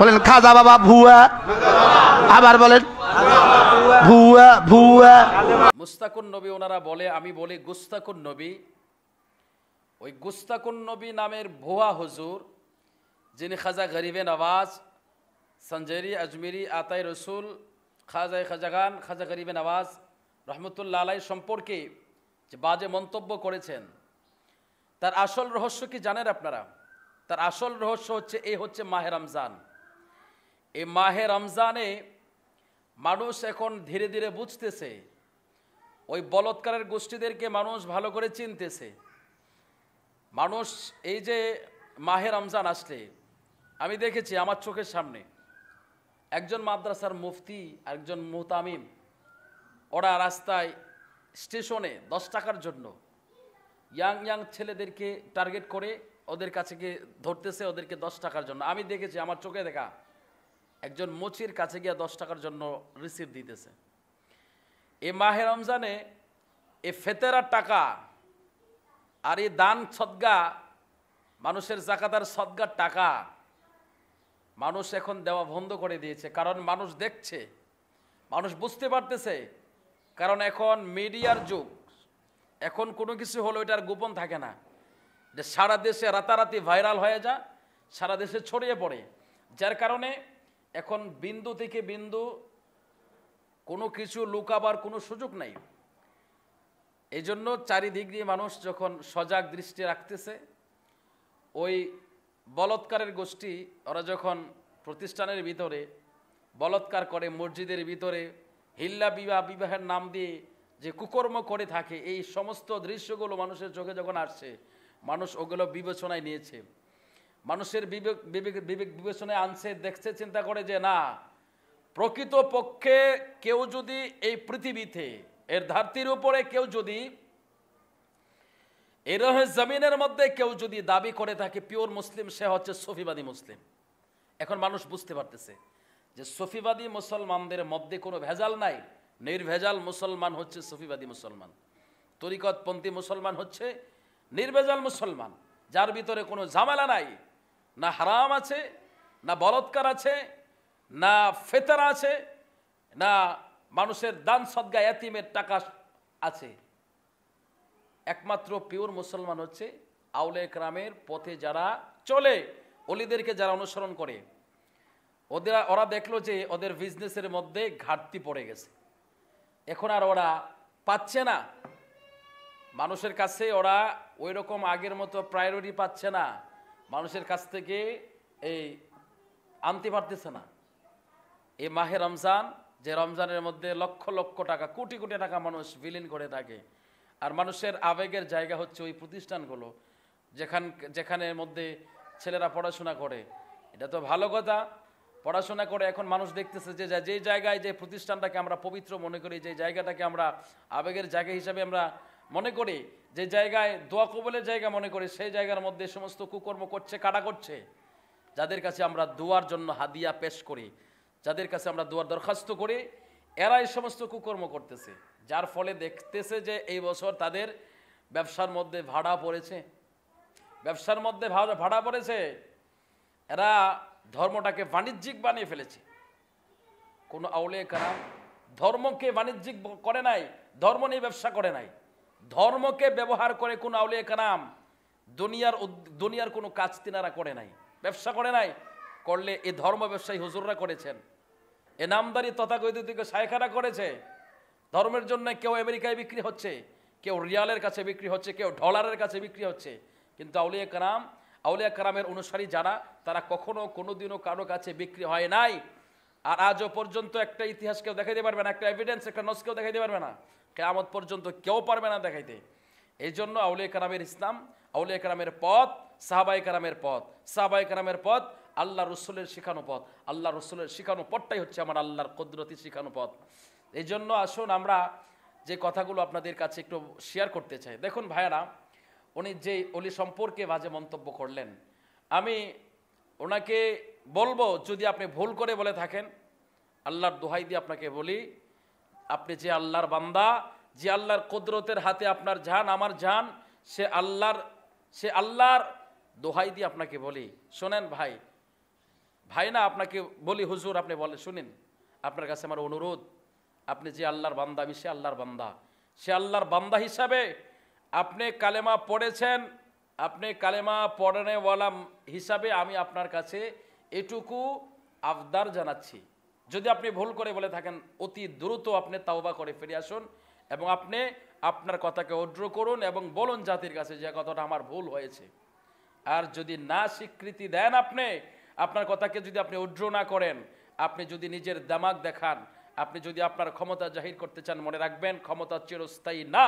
বলেন খাজা বাবা ভুয়া, আবার বলেন ভুয়া ভুয়া। মুস্তাকুন নবী ওনারা বলে, আমি বলি গুস্তাকুন নবী। ওই গুস্তাকুন নবী নামের ভুয়া হুজুর, যিনি খাজা গরিবে নওয়াজ সঞ্জেরি আজমিরি আতাই রসুল খাজাই খাজাগান খাজা গরিবে নওয়াজ রহমতুল্লাহ আলাই সম্পর্কে যে বাজে মন্তব্য করেছেন, তার আসল রহস্য কি জানেন আপনারা? তার আসল রহস্য হচ্ছে এই হচ্ছে মাহে রমজান। এই মাহে রমজানে মানুষ এখন ধীরে ধীরে বুঝতেছে, ওই বলৎকারের গোষ্ঠীদেরকে মানুষ ভালো করে চিনতেছে। মানুষ এই যে মাহে রমজান আসলে, আমি দেখেছি আমার চোখের সামনে একজন মাদ্রাসার মুফতি আর একজন মুহতামিম, ওরা রাস্তায় স্টেশনে 10 টাকার জন্য ইয়াং ছেলেদেরকে টার্গেট করে ওদের কাছে গিয়ে ধরতেছে, ওদেরকে 10 টাকার জন্য। আমি দেখেছি আমার চোখে দেখা, একজন মুচির কাছে গিয়ে 10 টাকার জন্য রিসিভ দিতেছে। এই মাহে রমজানে এই ফেতেরার টাকা আর এই দান সদগা, মানুষের জাকাতার সদগার টাকা মানুষ এখন দেওয়া বন্ধ করে দিয়েছে। কারণ মানুষ দেখছে, মানুষ বুঝতে পারতেছে, কারণ এখন মিডিয়ার যুগ। এখন কোনো কিছু হলো এটার গোপন থাকে না, যে সারা দেশে রাতারাতি ভাইরাল হয়ে যা, সারা দেশে ছড়িয়ে পড়ে। যার কারণে এখন বিন্দু থেকে বিন্দু কোনো কিছু লুকাবার কোনো সুযোগ নাই। এই জন্য চারিদিক দিয়ে মানুষ যখন সজাগ দৃষ্টি রাখতেছে, ওই বলৎকারের গোষ্ঠী ওরা যখন প্রতিষ্ঠানের ভিতরে বলৎকার করে, মসজিদের ভিতরে হিল্লা বিবাহের নাম দিয়ে যে কুকর্ম করে থাকে, এই সমস্ত দৃশ্যগুলো মানুষের চোখে যখন আসছে, মানুষ ওগুলো বিবেচনায় নিয়েছে, মানুষের বিবেক বিবেচনায় আনছে, দেখছে, চিন্তা করে যে না, প্রকৃত পক্ষে কেউ যদি এই পৃথিবীতে এর ধরতির উপরে কেউ যদি এর জমিনের মধ্যে কেউ যদি দাবি করে থাকে পিওর মুসলিম, সে হচ্ছে সফিবাদী মুসলিম। এখন মানুষ বুঝতে পারতেছে যে সফিবাদী মুসলমানদের মধ্যে কোনো ভেজাল নাই, নির্ভেজাল মুসলমান হচ্ছে সফিবাদী মুসলমান। তরিকতপন্থী মুসলমান হচ্ছে নির্ভেজাল মুসলমান, যার ভিতরে কোনো ঝামেলা নাই, না হারাম আছে, না বলৎকার আছে, না ফেতরা আছে, না মানুষের দান সদগা এতিমের টাকা আছে। একমাত্র পিওর মুসলমান হচ্ছে আউলে কেরামের পথে যারা চলে, অলিদেরকে যারা অনুসরণ করে। ওরা দেখলো যে ওদের বিজনেসের মধ্যে ঘাটতি পড়ে গেছে, এখন আর ওরা পাচ্ছে না মানুষের কাছে, ওরা ওই রকম আগের মতো প্রায়োরিটি পাচ্ছে না, মানুষের কাছ থেকে এই আনতে পারতেছে না। এই মাহে রমজান, যে রমজানের মধ্যে লক্ষ লক্ষ টাকা, কোটি কোটি টাকা মানুষ বিলীন করে থাকে, আর মানুষের আবেগের জায়গা হচ্ছে ওই প্রতিষ্ঠানগুলো যেখানের মধ্যে ছেলেরা পড়াশোনা করে। এটা তো ভালো কথা, পড়াশোনা করে এখন মানুষ দেখতেছে যে যে জায়গায়, যে প্রতিষ্ঠানটাকে আমরা পবিত্র মনে করি, যে জায়গাটাকে আমরা আবেগের জায়গা হিসাবে আমরা মনে করি, যে জায়গায় দোয়া কবুলের জায়গা মনে করি, সেই জায়গার মধ্যে সমস্ত কুকর্ম করছে, কাটা করছে। যাদের কাছে আমরা দোয়ার জন্য হাদিয়া পেশ করি, যাদের কাছে আমরা দোয়ার দরখাস্ত করি, এরা এই সমস্ত কুকর্ম করতেছে। যার ফলে দেখতেছে যে এই বছর তাদের ব্যবসার মধ্যে ভাড়া পড়েছে, ব্যবসার মধ্যে ভাড়া পড়েছে। এরা ধর্মটাকে বাণিজ্যিক বানিয়ে ফেলেছে। কোনো আউলিয়া কেরাম ধর্মকে বাণিজ্যিক করে নাই, ধর্ম নিয়ে ব্যবসা করে নাই। ধর্মকে ব্যবহার করে কোনো আউলিয়া কেরাম দুনিয়ার কোনো কাজ তিনারা করে নাই, ব্যবসা করে নাই। করলে এই ধর্ম ব্যবসায়ী হুজুররা করেছেন, এ নামদারি তথাকথিত শায়খারা করেছে। ধর্মের জন্য কেউ আমেরিকায় বিক্রি হচ্ছে, কেউ রিয়ালের কাছে বিক্রি হচ্ছে, কেউ ডলারের কাছে বিক্রি হচ্ছে। কিন্তু আউলিয়া কেরামের অনুসারী যারা, তারা কখনো কোনোদিনও কারো কাছে বিক্রি হয় নাই। আর আজও পর্যন্ত একটা ইতিহাস কেউ দেখাইতে পারবে না, একটা এভিডেন্স, একটা নস কেউ দেখাইতে পারবে না, কিয়ামত পর্যন্ত কেউ পারবে না দেখাইতে। এই জন্য আউলিয়া কেরামের ইসলাম, আউলিয়া কেরামের পথ, সাহাবায়ে কেরামের পথ, সাহাবায়ে কেরামের পথ আল্লাহ রসুলের শিখানো পথ। আল্লাহ রসুলের শিখানো পথটাই হচ্ছে আমার আল্লাহর কুদরতি শিখানো পথ। এই জন্য আসুন আমরা যে কথাগুলো আপনাদের কাছে একটু শেয়ার করতে চাই। দেখুন ভাইয়ারা, উনি যে অলি সম্পর্কে বাজে মন্তব্য করলেন, আমি ওনাকে বলবো, যদি আপনি ভুল করে বলে থাকেন, আল্লাহর দোহাই দিয়ে আপনাকে বলি, আপনি যে আল্লাহর বান্দা, যে আল্লাহর কুদরতের হাতে আপনার জান আমার জান, সে আল্লাহর দোহাই দিয়ে আপনাকে বলি, শোনেন ভাই, ভাই না, আপনাকে বলি হুজুর, আপনি বলে শুনেন, আপনার কাছে আমার অনুরোধ, আপনি যে আল্লাহর বান্দা, আমি সে আল্লাহর বান্দা, সে আল্লাহর বান্দা হিসাবে আপনি কালেমা পড়েছেন, আপনি কালেমা পড়ানেওয়ালা হিসাবে আমি আপনার কাছে এটুকু আবদার জানাচ্ছি, যদি আপনি ভুল করে বলে থাকেন অতি দ্রুত আপনি তাওবা করে ফিরে আসুন এবং আপনি আপনার কথাকে উড্র করুন এবং বলুন জাতির কাছে যে কথাটা আমার ভুল হয়েছে। আর যদি না স্বীকৃতি দেন, আপনি আপনার কথাকে যদি আপনি উড্র না করেন, আপনি যদি নিজের দামাগ দেখান, আপনি যদি আপনার ক্ষমতা জাহির করতে চান, মনে রাখবেন ক্ষমতা চিরস্থায়ী না,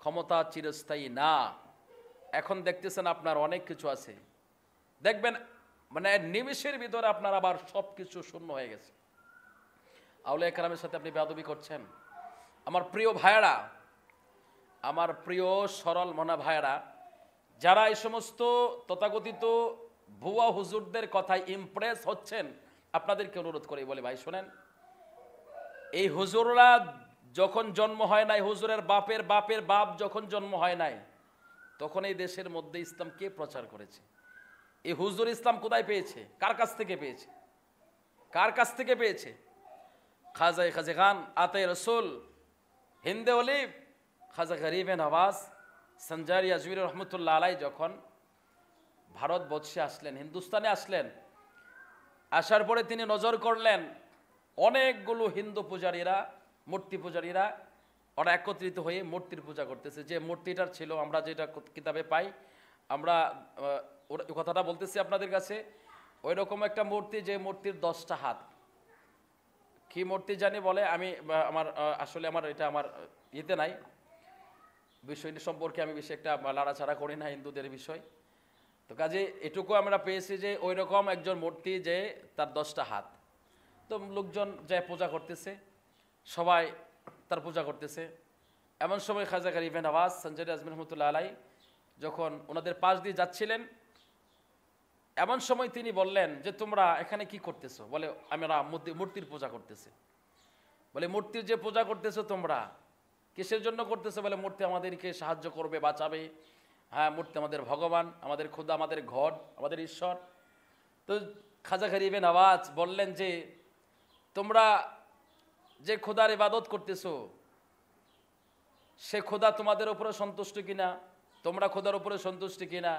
ক্ষমতা চিরস্থায়ী না। এখন দেখতেছেন আপনার অনেক কিছু আছে, দেখবেন মানে নিমিষের ভিতরে আপনার আবার সব কিছু শূন্য হয়ে গেছে। আউলিয়া কেরামের সাথে আপনি বেয়াদবি করছেন। আমার প্রিয় ভাইয়েরা, আমার প্রিয় সরল মনা ভাইয়েরা, যারা এই সমস্ত তথাকথিত ভুয়া হুজুরদের কথায় ইমপ্রেস হচ্ছেন, আপনাদেরকে অনুরোধ করে বলে, ভাই শোনেন, এই হুজুররা যখন জন্ম হয় নাই, হুজুরের বাপের বাপের বাপ যখন জন্ম হয় নাই, তখন এই দেশের মধ্যে ইসলাম কে প্রচার করেছে? এই হুজুর ইসলাম কোথায় পেয়েছে? কার কাছ থেকে পেয়েছে? কার কাছ থেকে পেয়েছে? খাজা খাজে খান, আতে রসুল, হিন্দে অলিভ, খাজা গরিবে নওয়াজ, সঞ্জারি আজমির রহমতুল্লাহ আলাই যখন ভারতবর্ষে আসলেন, হিন্দুস্তানে আসলেন, আসার পরে তিনি নজর করলেন অনেকগুলো হিন্দু পূজারীরা, মূর্তি পূজারীরা, ওরা একত্রিত হয়ে মূর্তির পূজা করতেছে। যে মূর্তিটার ছিল, আমরা যেটা কিতাবে পাই, আমরা ওই কথাটা বলতেছি আপনাদের কাছে, ওই রকম একটা মূর্তি, যে মূর্তির 10টা হাত। কি মূর্তি জানি বলে, আমি আমার আসলে আমার এটা আমার ইয়েতে নাই, বিষয়টি সম্পর্কে আমি বেশি একটা লাড়াছাড়া করি না হিন্দুদের বিষয়। তো কাজে এটুকু আমরা পেয়েছি যে ওই রকম একজন মূর্তি, যে তার 10টা হাত। তো লোকজন যে পূজা করতেছে, সবাই তার পূজা করতেছে। এমন সময় খাজা গরিবে নওয়াজ, সঞ্জারি আজমির রহমতুল্লাহ আলাই যখন ওনাদের পাশ দিয়ে যাচ্ছিলেন, এমন সময় তিনি বললেন যে তোমরা এখানে কি করতেছো? বলে আমরা মূর্তির পূজা করতেছি। বলে মূর্তির যে পূজা করতেছো তোমরা কিসের জন্য করতেছো? বলে মূর্তি আমাদেরকে সাহায্য করবে, বাঁচাবে। হ্যাঁ, মূর্তি আমাদের ভগবান, আমাদের খোদা, আমাদের ঘর, আমাদের ঈশ্বর। তো খাজা গরিবে নওয়াজ বললেন যে তোমরা যে খোদার ইবাদত করতেছো, সে খোদা তোমাদের উপরে সন্তুষ্ট কিনা, তোমরা খোদার উপরে সন্তুষ্ট কিনা,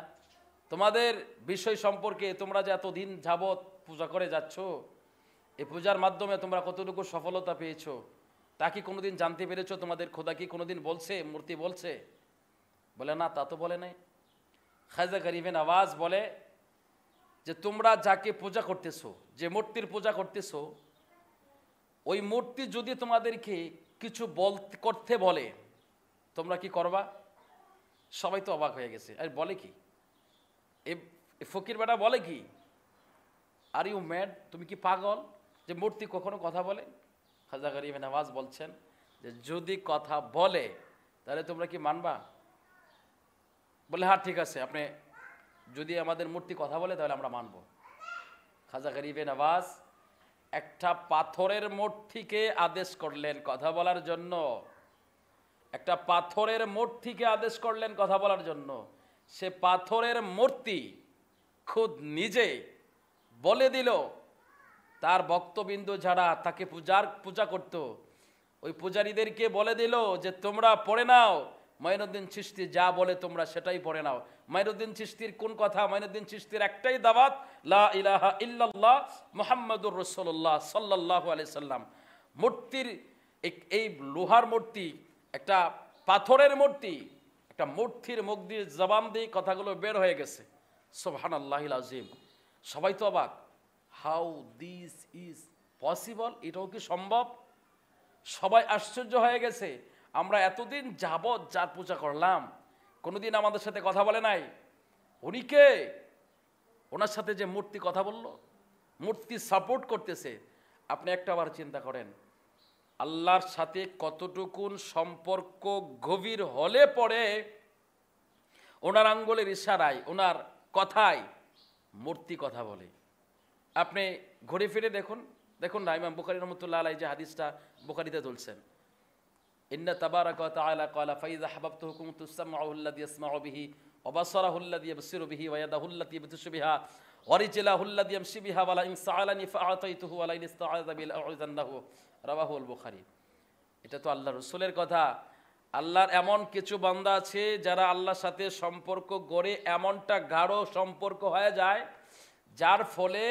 তোমাদের বিষয় সম্পর্কে তোমরা যে এতদিন যাবৎ পূজা করে যাচ্ছ, এই পূজার মাধ্যমে তোমরা কতটুকু সফলতা পেয়েছো, তা কি কোনোদিন জানতে পেরেছো? তোমাদের খোদা কি কোনোদিন বলছে, মূর্তি বলছে? বলে না, তা তো বলে নাই। খাজা গরিবে নওয়াজ বলে যে তোমরা যাকে পূজা করতেছো, যে মূর্তির পূজা করতেছো, ওই মূর্তি যদি তোমাদেরকে কিছু করতে বলে, তোমরা কি করবা? সবাই তো অবাক হয়ে গেছে। আর বলে কি এই ফকির বেটা, বলে কি, আর ইউ ম্যাড, তুমি কি পাগল যে মূর্তি কখনো কথা বলে? খাজা গরিবে নওয়াজ বলছেন যে যদি কথা বলে তাহলে তোমরা কি মানবা? বলে হ্যাঁ ঠিক আছে, আপনি যদি আমাদের মূর্তি কথা বলে তাহলে আমরা মানব। খাজা গরিবে নওয়াজ একটা পাথরের মূর্তিকে আদেশ করলেন কথা বলার জন্য, একটা পাথরের মূর্তিকে আদেশ করলেন কথা বলার জন্য। সে পাথরের মূর্তি খুদ নিজে বলে দিল, তার ভক্তবিন্দু যারা তাকে পূজা করত, ওই পূজারীদেরকে বলে দিল যে তোমরা পড়ে নাও, মঈনুদ্দিন চিশতি যা বলে তোমরা সেটাই পড়ে নাও। মঈনুদ্দিন চিশতির কোন কথা? মঈনুদ্দিন চিশতির একটাই দাওয়াত, লা ইলাহা ইল্লাল্লাহ মুহাম্মাদুর রাসূলুল্লাহ সাল্লাল্লাহু আলাইহি সাল্লাম। মূর্তির এই লোহার মূর্তি, একটা পাথরের মূর্তি, একটা মূর্তির মুখ দিয়ে জবান দিয়ে কথাগুলো বের হয়ে গেছে। সুবহানাল্লাহিল আযীম। সবাই তো অবাক, হাউ দিস ইজ পসিবল, এটাও কি সম্ভব? সবাই আশ্চর্য হয়ে গেছে। আমরা এতদিন যাবৎ যার পূজা করলাম, কোনোদিন আমাদের সাথে কথা বলে নাই, উনি কে? ওনার সাথে যে মূর্তি কথা বলল, মূর্তি সাপোর্ট করতেছে। আপনি একটা আবার চিন্তা করেন, আল্লাহর সাথে কতটুকুন সম্পর্ক গভীর হলে পরে ওনার আঙ্গুলের ইশারায়, ওনার কথায় মূর্তি কথা বলে। আপনি ঘুরে ফিরে দেখুন, দেখুন না, ইমাম বুখারী রহমতুল্লাহ আলাইহি যে হাদিসটা বুখারীতে তুলছেন, ইন্না তাবারাকা ওয়া তাআলা ক্বালা ফাইযা হাবাবতুহু কুনতু সামআহু আল্লাযী ইয়াসমাউ বিহি ওয়া বাসারাহু আল্লাযী ইবসিরু বিহি ওয়া ইয়াদাহু আল্লাতী ইয়াবতিশু বিহা ওয়ারিজলাহুল্লাযী ইয়ামশি বিহা ওয়ালা ইন সাআলানি ফাআতাইতুহু ওয়ালা ইন ইসতাআযা বিল আউযান্নাহু রাওয়াহুল বুখারী। এটা তো আল্লাহর রাসূলের কথা। আল্লাহর এমন কিছু বান্দা আছে যারা আল্লাহর সাথে সম্পর্ক গড়ে এমনটা গাঢ় সম্পর্ক হয়ে যায়, যার ফলে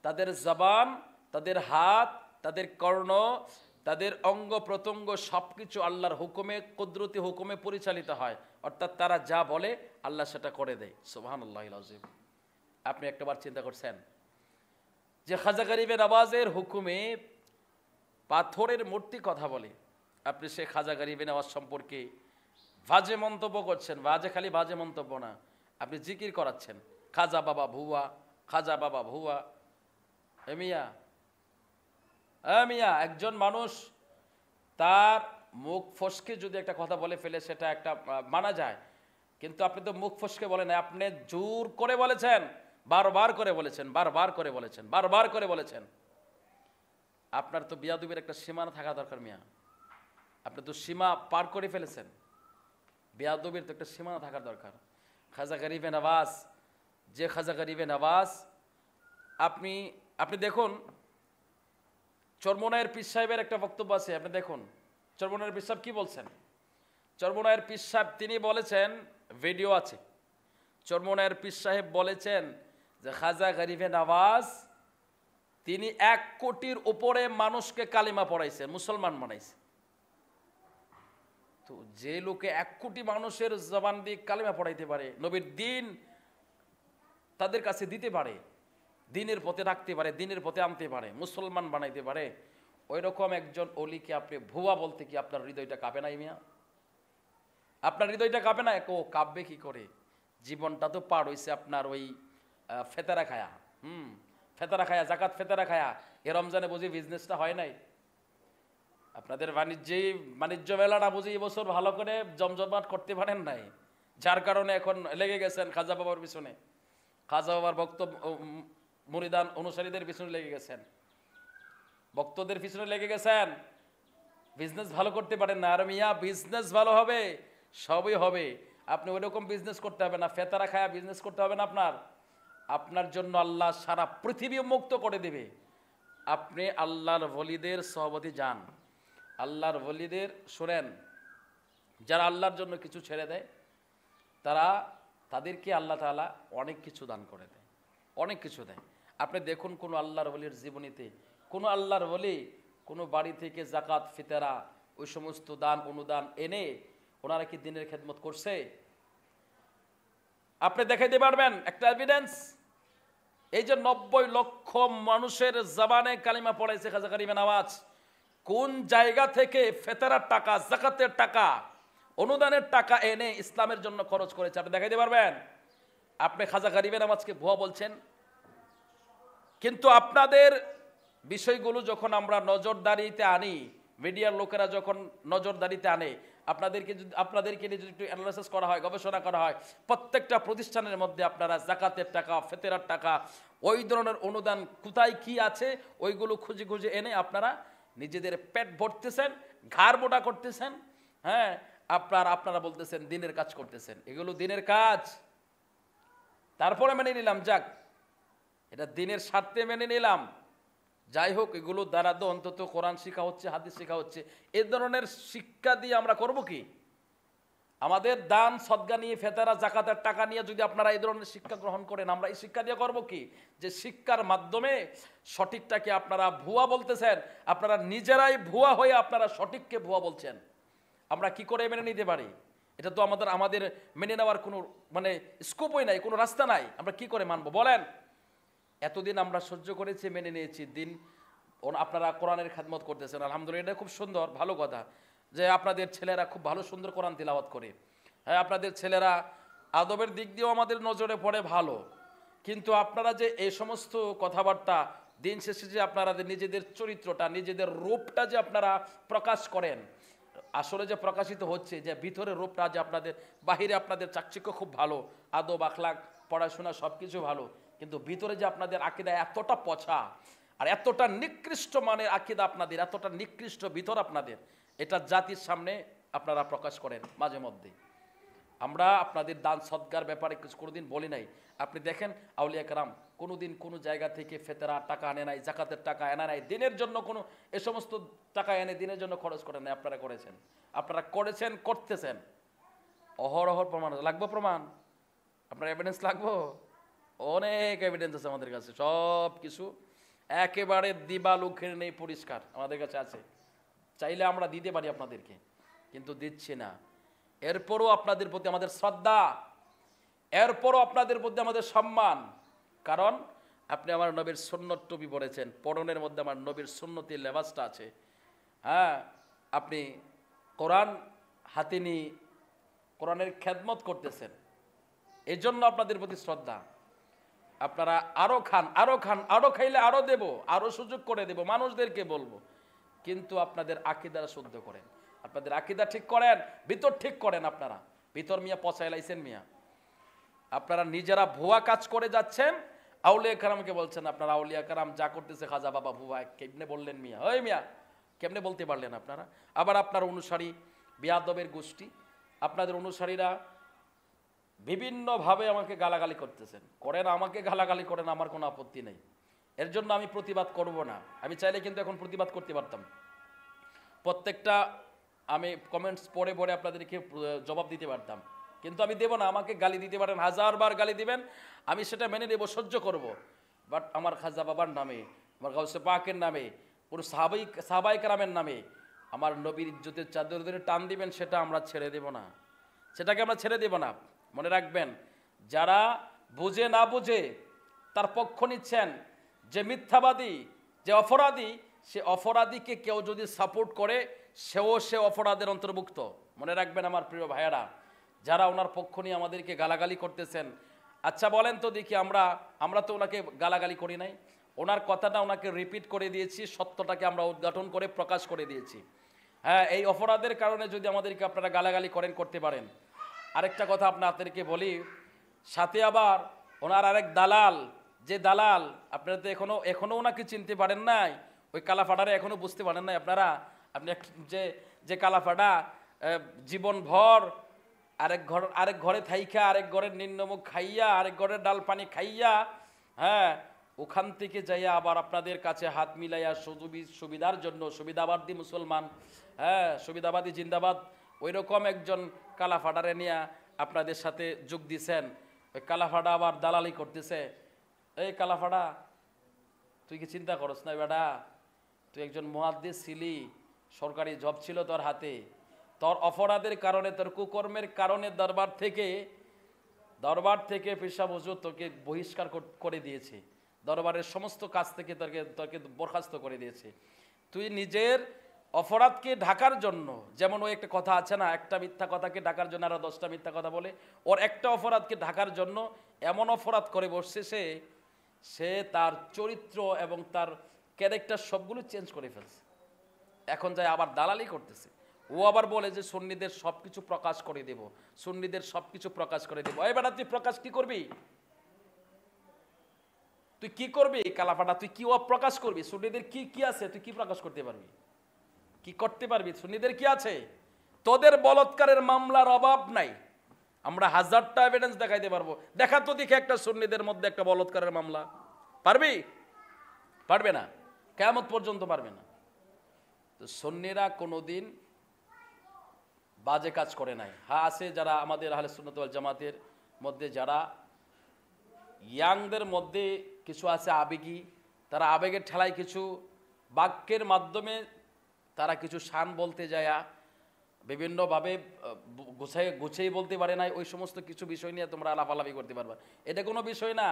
তাদের জবান, তাদের হাত, তাদের কর্ণ, তাদের অঙ্গ প্রত্যঙ্গ সব কিছু আল্লাহর হুকুমে, কুদরতি হুকুমে পরিচালিত হয়। অর্থাৎ তারা যা বলে আল্লাহ সেটা করে দেয়। সুবহানাল্লাহিল আযীম। আপনি একটাবার চিন্তা করছেন যে খাজা গরিবে নওয়াজের হুকুমে পাথরের মূর্তি কথা বলে, আপনি সে খাজা গরিবে নওয়াজ সম্পর্কে বাজে মন্তব্য করছেন। খালি বাজে মন্তব্য না, আপনি জিকির করাচ্ছেন খাজা বাবা ভুয়া, খাজা বাবা ভুয়া। মিয়া, একজন মানুষ তার মুখ ফসকে যদি একটা কথা বলে ফেলে সেটা একটা মানা যায়, কিন্তু আপনি তো মুখ ফসকে বলেন, আপনি জোর করে বলেছেন, বারবার করে বলেছেন, বারবার করে বলেছেন, বারবার করে বলেছেন। আপনার তো বিয়াদবির একটা সীমানা থাকা দরকার মিয়া। আপনি তো সীমা পার করে ফেলেছেন। বিয়াদবির তো একটা সীমানা থাকার দরকার। খাজা গরিবে নওয়াজ, যে খাজা গরিবে নওয়াজ, আপনি দেখুন চরমোনায়ের পীর সাহেবের একটা বক্তব্য আছে, আপনি দেখুন চরমোনায়ের পীর সাহেব কি বলছেন। চরমোনায়ের পীর সাহেব তিনি বলেছেন, ভিডিও আছে, চরমোনায়ের পীর সাহেব বলেছেন যে খাজা গরিবে নওয়াজ তিনি 1 কোটির উপরে মানুষকে কালিমা পড়াইছেন, মুসলমান বানাইছে। তো যে লোকে 1 কোটি মানুষের জবান দিয়ে কালিমা পড়াইতে পারে, নবীর দিন তাদের কাছে দিতে পারে, দিনের পথে রাখতে পারে, দিনের পথে আনতে পারে, মুসলমান বানাইতে পারে, ওই রকম একজন অলিকে আপনি ভুয়া বলতে কি আপনার হৃদয়টা কাঁপে না মিয়া? আপনার হৃদয়টা কাঁপে না? ও কাঁপবে কি করে? জীবনটা তো পার হইছে আপনার ওই ফেতারা খায়া, ফেতারা খায়া, জাকাত ফেতারা খায়া। এ রমজানে বুঝি বিজনেসটা হয় নাই? আপনাদের বাণিজ্য মেলাটা বুঝি এবছর ভালো করে জমজমাট করতে পারেন নাই, যার কারণে এখন লেগে গেছেন খাজা বাবার পিছনে, খাজা বাবার বক্তব্য মুরিদান অনুসারীদের পিছনে লেগে গেছেন, ভক্তদের পিছনে লেগে গেছেন, বিজনেস ভালো করতে পারেন না। আর মিয়া বিজনেস ভালো হবে, সবই হবে, আপনি ওই রকম বিজনেস করতে হবে না, ফেতারা খায়া বিজনেস করতে হবে না। আপনার জন্য আল্লাহ সারা পৃথিবী মুক্ত করে দেবে। আপনি আল্লাহর ওলিদের সহবতে যান, আল্লাহর ওলিদের শুনেন, যারা আল্লাহর জন্য কিছু ছেড়ে দেয় তাদেরকে আল্লাহ তাআলা অনেক কিছু দান করে দেয়, অনেক কিছু দেয়। আপনি দেখুন কোনো আল্লাহর ওলির জীবনীতে, কোনো আল্লাহর ওলি কোনো বাড়ি থেকে জাকাত ফিতরা ওই সমস্ত দান অনুদান এনে ওনারা কি দিনের খেদমত করছে? আপনি দেখাইতে পারবেন একটা এভিডেন্স? এই যে 90 লক্ষ মানুষের জবানে কালিমা পড়াইছে খাজা গরিবে নওয়াজ, কোন জায়গা থেকে ফেতরার টাকা, যাকাতের টাকা, অনুদানের টাকা এনে ইসলামের জন্য খরচ করেছে? আপনি দেখাইতে পারবেন? আপনি খাজা গরিবে নওয়াজকে ভুয়া বলছেন। কিন্তু আপনাদের বিষয়গুলো যখন আমরা নজরদারিতে আনি, মিডিয়ার লোকেরা যখন নজরদারিতে আনে, আপনাদেরকে যদি একটু অ্যানালাইসিস করা হয়, গবেষণা করা হয়, প্রত্যেকটা প্রতিষ্ঠানের মধ্যে আপনারা জাকাতের টাকা, ফেতরার টাকা, ওই ধরনের অনুদান কোথায় কি আছে ওইগুলো খুঁজে খুঁজে এনে আপনারা নিজেদের পেট ভরতেছেন, ঘাড় মোটা করতেছেন। হ্যাঁ, আপনারা বলতেছেন দিনের কাজ করতেছেন, এগুলো দিনের কাজ। তারপরে মেনে নিলাম, যাক এটা দিনের স্বার্থে মেনে নিলাম, যাই হোক, এগুলো দ্বারা তো অন্তত কোরআন শিক্ষা হচ্ছে, হাদিস শিক্ষা হচ্ছে। এই ধরনের শিক্ষা দিয়ে আমরা করব কি? আমাদের দান সদকা নিয়ে, ফেতারা জাকাতের টাকা নিয়ে যদি আপনারা এই ধরনের শিক্ষা গ্রহণ করেন, আমরা এই শিক্ষা দিয়ে করব কি? যে শিক্ষার মাধ্যমে সঠিকটাকে আপনারা ভুয়া বলতেছেন, আপনারা নিজেরাই ভুয়া হয়ে আপনারা সঠিককে ভুয়া বলছেন। আমরা কি করে মেনে নিতে পারি? এটা তো আমাদের মেনে নেওয়ার কোনো স্কোপই নাই, কোনো রাস্তা নাই। আমরা কি করে মানবো বলেন? এতদিন আমরা সহ্য করেছি, মেনে নিয়েছি, দিন আপনারা কোরআনের খেদমত করতেছেন, আলহামদুলিল্লাহ, এটা খুব সুন্দর, ভালো কথা যে আপনাদের ছেলেরা খুব ভালো সুন্দর কোরআন তিলাওয়াত করে। হ্যাঁ, আপনাদের ছেলেরা আদবের দিক দিয়েও আমাদের নজরে পড়ে, ভালো। কিন্তু আপনারা যে এই সমস্ত কথাবার্তা, দিন শেষে যে আপনারা নিজেদের চরিত্রটা, নিজেদের রূপটা যে আপনারা প্রকাশ করেন, আসলে যে প্রকাশিত হচ্ছে যে ভিতরের রূপটা, যে আপনাদের বাহিরে আপনাদের চাকচিক্য খুব ভালো, আদব আখলাক পড়াশোনা সব কিছু ভালো, কিন্তু ভিতরে যে আপনাদের আকীদা এতটা পচা আর এতটা নিকৃষ্ট মানের আকীদা আপনাদের, এতটা নিকৃষ্ট ভিতর আপনাদের, এটা জাতির সামনে আপনারা প্রকাশ করেন মাঝে মধ্যে। আমরা আপনাদের দান সৎকার ব্যাপারে কিছু কোনোদিন বলি নাই। আপনি দেখেন আউলিয়া কেরাম কোনোদিন কোনো জায়গা থেকে ফেতরা টাকা আনে নাই, জাকাতের টাকা আনে নাই, দিনের জন্য কোনো এ সমস্ত টাকা এনে দিনের জন্য খরচ করেন নাই। আপনারা করেছেন, আপনারা করেছেন, করতেছেন। অহরহ প্রমাণ লাগবে, প্রমাণ আপনার এভিডেন্স লাগবো, অনেক এভিডেন্স আছে আমাদের কাছে, সব কিছু একেবারে দিবালুখের নেই, পরিষ্কার আমাদের কাছে আছে। চাইলে আমরা দিতে পারি আপনাদেরকে, কিন্তু দিচ্ছি না। এরপরও আপনাদের প্রতি আমাদের শ্রদ্ধা, এরপরও আপনাদের প্রতি আমাদের সম্মান, কারণ আপনি আমার নবীর সুন্নত টুপি পরেছেন, পরনের মধ্যে আমার নবীর সুন্নতি লেবাসটা আছে। হ্যাঁ, আপনি কোরআন হাতে নিয়ে কোরআনের খেদমত করতেছেন, এই জন্য আপনাদের প্রতি শ্রদ্ধা। আপনারা আরো খান, আরো খান, আরো খাইলে আরো দেব, আরো সুযোগ করে দেব, মানুষদেরকে বলবো, কিন্তু আপনাদের আকীদা শুদ্ধ করেন, আপনাদের আকীদা ঠিক করেন, ভিতর ঠিক করেন। আপনারা ভিতর মিয়া পচাই লাইছেন মিয়া, আপনারা নিজেরা ভুয়া কাজ করে যাচ্ছেন। আউলিয়া কেরামকে বলছেন আপনারা আউলিয়া কেরাম যা করতেছে খাজা বাবা ভুয়া, কেমনে বললেন মিয়া? ওই মিয়া কেমনে বলতে পারলেন আপনারা? আবার আপনার অনুসারী বিয়াদবের গোষ্ঠী, আপনাদের অনুসারীরা বিভিন্নভাবে আমাকে গালাগালি করতেছেন। করেন, আমাকে গালাগালি করেন, আমার কোনো আপত্তি নেই, এর জন্য আমি প্রতিবাদ করব না। আমি চাইলে কিন্তু এখন প্রতিবাদ করতে পারতাম, প্রত্যেকটা আমি কমেন্টস পড়ে পড়ে আপনাদেরকে জবাব দিতে পারতাম, কিন্তু আমি দেব না। আমাকে গালি দিতে পারেন, 1000 বার গালি দিবেন, আমি সেটা মেনে নেব, সহ্য করব। বাট আমার খাজা বাবার নামে, আমার গাউসে পাকের নামে, পুরো সাহাবায়ে কেরামের নামে আমার নবীর ইজ্জতের চাদর ধরে টান দিবেন, সেটা আমরা ছেড়ে দেব না, সেটাকে আমরা ছেড়ে দেব না। মনে রাখবেন, যারা বুঝে না বুঝে তার পক্ষ নিচ্ছেন, যে মিথ্যাবাদী, যে অপরাধী, সে অপরাধীকে কেউ যদি সাপোর্ট করে, সে অপরাধের অন্তর্ভুক্ত। মনে রাখবেন আমার প্রিয় ভাইয়েরা, যারা ওনার পক্ষ নিয়ে আমাদেরকে গালাগালি করতেছেন, আচ্ছা বলেন তো দেখি, আমরা তো ওনাকে গালাগালি করি নাই, ওনার কথাটা ওনাকে রিপিট করে দিয়েছি, সত্যটাকে আমরা উদ্ঘাটন করে প্রকাশ করে দিয়েছি। হ্যাঁ, এই অপরাধের কারণে যদি আমাদেরকে আপনারা গালাগালি করতে পারেন। আরেকটা কথা আপনাদেরকে বলি, সাথে আবার ওনার আরেক দালাল, যে দালাল, আপনারা তো এখনো ওনাকে চিনতে পারেন নাই, ওই কালাফাটারে এখনো বুঝতে পারেন নাই আপনারা। আপনি যে কালাফাটা জীবনভর আরেক ঘরে থাইকা, আরেক ঘরের নিম্নমুখ খাইয়া, আরেক ঘরের ডাল পানি খাইয়া, হ্যাঁ, ওখান থেকে যাইয়া আবার আপনাদের কাছে হাত মিলাইয়া সুবিধার জন্য, সুবিধাবাদী মুসলমান, হ্যাঁ, সুবিধাবাদী জিন্দাবাদ, ওই রকম একজন কালাফাটারে নিয়ে আপনাদের সাথে যোগ দিছেন। ওই কালাফাটা আবার দালালি করতেছে। এই কালাফাটা, তুই কি চিন্তা করস না বেটা? তুই একজন মুহাদ্দিস ছিলি, সরকারি জব ছিল তোর হাতে, তোর অপরাধের কারণে, তোর কুকর্মের কারণে দরবার থেকে পেশা হুজুর তোকে বহিষ্কার করে দিয়েছে, দরবারের সমস্ত কাজ থেকে তোকে বরখাস্ত করে দিয়েছে। তুই নিজের অপরাধকে ঢাকার জন্য, যেমন ওই একটা কথা আছে না, একটা মিথ্যা কথাকে ঢাকার জন্য আরো 10টা মিথ্যা কথা বলে, ওর একটা অপরাধকে ঢাকার জন্য এমন অপরাধ করে বসছে, সে তার চরিত্র এবং তার ক্যারেক্টার সবগুলো চেঞ্জ করে ফেলছে। এখন যায় আবার দালালি করতেছে। ও আবার বলে যে সুন্নিদের সবকিছু প্রকাশ করে দেব, সুন্নিদের সবকিছু প্রকাশ করে দেব। এই বেটা, তুই প্রকাশ কি করবি? তুই কি করবি কালাফাটা? তুই কি প্রকাশ করবি? সুন্নিদের কি আছে তুই কি প্রকাশ করতে পারবি? কি করতে পারবি? সুন্নিদের কি আছে? তোদের বলৎকারের মামলার অভাব নাই, আমরা 1000টা এভিডেন্স দেখাইতে পারবো। দেখা তো দেখে একটা সুন্নিদের মধ্যে একটা বলৎকারের মামলা, পারবি? পারবে না, কিয়ামত পর্যন্ত পারবে না। তো সুন্নিরা কোনোদিন বাজে কাজ করে নাই। হ্যাঁ, আছে যারা আমাদের আহলে সুন্নাত ওয়াল জামাতের মধ্যে, যারা ইয়াংদের মধ্যে কিছু আছে আবেগী, তারা আবেগের ঠেলায় কিছু বাক্যের মাধ্যমে তারা কিছু শান বলতে যায়, বিভিন্নভাবে গুছিয়ে বলতে পারে নাই, ওই সমস্ত কিছু বিষয় নিয়ে তোমরা আলাপালাপি করতে পারবা, এটা কোনো বিষয় না।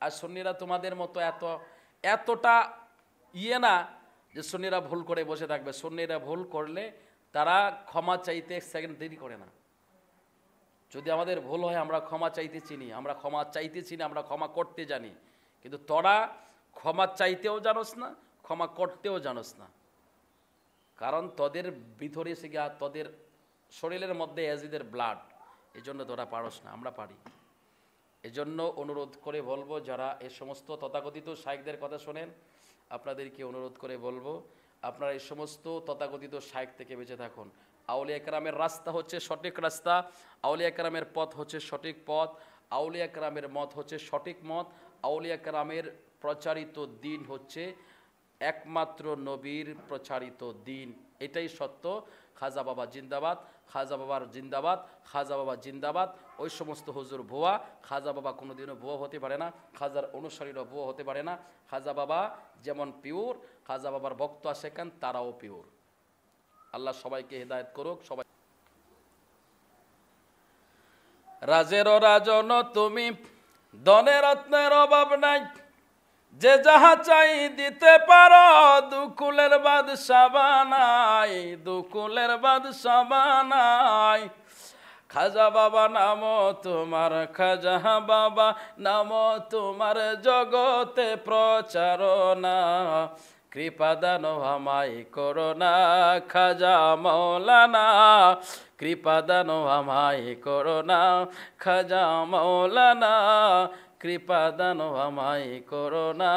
আর সুন্নিরা তোমাদের মতো এতটা না যে সুন্নিরা ভুল করে বসে থাকবে। সুন্নিরা ভুল করলে তারা ক্ষমা চাইতে 1 সেকেন্ড দেরি করে না। যদি আমাদের ভুল হয়, আমরা ক্ষমা চাইতে চিনি, আমরা ক্ষমা করতে জানি, কিন্তু তোরা ক্ষমা চাইতেও জানোস না, ক্ষমা করতেও জানোস না, কারণ তোদের ভিতরে এসে গিয়া তোদের শরীরের মধ্যে এজিদের ব্লাড, এই জন্য তোরা পারস না, আমরা পারি। এজন্য অনুরোধ করে বলবো, যারা এই সমস্ত তথাকথিত শাইখদের কথা শোনেন, আপনাদেরকে অনুরোধ করে বলবো, আপনারা এই সমস্ত তথাকথিত শাইখ থেকে বেঁচে থাকুন। আউলিয়া কেরামের রাস্তা হচ্ছে সঠিক রাস্তা, আউলিয়া কেরামের পথ হচ্ছে সঠিক পথ, আউলিয়া কেরামের মত হচ্ছে সঠিক মত, আউলিয়া কেরামের প্রচারিত দিন হচ্ছে একমাত্র নবীর প্রচারিত দিন। এটাই সত্য। খাজা বাবা জিন্দাবাদ, খাজা বাবার জিন্দাবাদ, খাজা বাবা জিন্দাবাদ। ওই সমস্ত হুজুর ভুয়া, খাজা বাবা কোনোদিনও ভুয়া হতে পারে না, খাজার অনুসারীরা ভুয়া হতে পারে না। খাজা বাবা যেমন পিওর, খাজা বাবার ভক্ত আশেকান তারাও পিওর। আল্লাহ সবাইকে হেদায়েত করুক। সবাই রাজের রাজন তুমি, ধনে রত্নের অভাব নাই, যে যাহা চাই দিতে পারো, দুকুলের বাদশা বানাই, দুকুলের বাদশা বানাই। খাজা বাবা নাম তোমার, খাজা বাবা নাম তোমার, জগতে প্রচারণা, কৃপা দান আমায় করোনা, খাজা মৌলানা, কৃপা দান আমায় করোনা, খাজা মৌলানা, কৃপা দান আমায় করোনা।